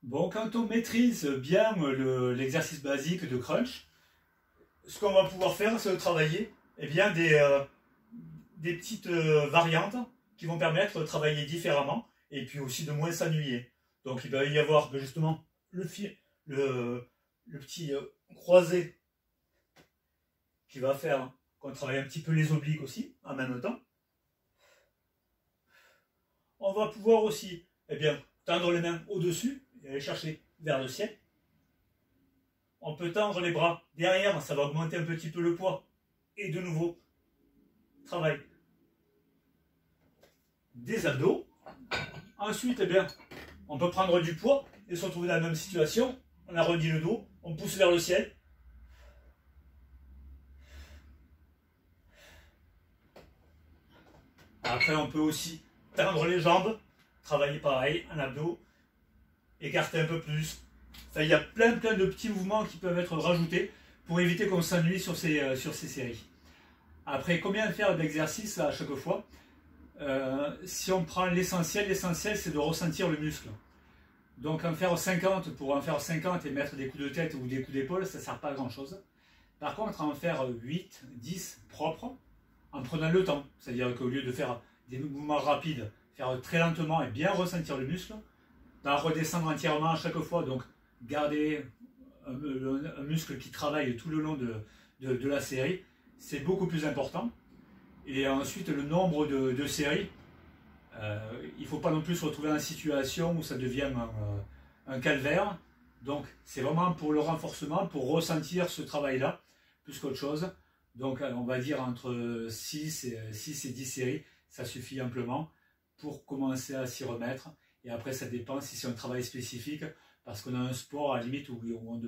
Bon, quand on maîtrise bien l'exercice basique de crunch, ce qu'on va pouvoir faire, c'est de travailler bien, des petites variantes qui vont permettre de travailler différemment et puis aussi de moins s'ennuyer. Donc il va y avoir justement le, le petit croisé qui va faire qu'on travaille un petit peu les obliques aussi en même temps. On va pouvoir aussi tendre les mains au-dessus et aller chercher vers le ciel. On peut tendre les bras derrière, ça va augmenter un petit peu le poids. Et de nouveau, travail des abdos. Ensuite, on peut prendre du poids et se retrouver dans la même situation. On arrondit le dos, on pousse vers le ciel. Après, on peut aussi tendre les jambes, travailler pareil, en abdos, écarter un peu plus. Enfin, il y a plein de petits mouvements qui peuvent être rajoutés pour éviter qu'on s'ennuie sur ces séries. Après, combien faire d'exercices à chaque fois? Si on prend l'essentiel c'est de ressentir le muscle. Donc en faire 50 pour en faire 50 et mettre des coups de tête ou des coups d'épaule, ça ne sert pas à grand chose. Par contre, en faire 8, 10 propres, en prenant le temps, c'est-à-dire qu'au lieu de faire des mouvements rapides, faire très lentement et bien ressentir le muscle, pas redescendre entièrement à chaque fois, donc garder un muscle qui travaille tout le long de la série, c'est beaucoup plus important. Et ensuite, le nombre de séries, il ne faut pas non plus se retrouver en situation où ça devient un calvaire. Donc, c'est vraiment pour le renforcement, pour ressentir ce travail-là, plus qu'autre chose. Donc, on va dire entre 6 et 10 séries, ça suffit amplement pour commencer à s'y remettre. Et après, ça dépend si c'est un travail spécifique, parce qu'on a un sport à la limite où on demande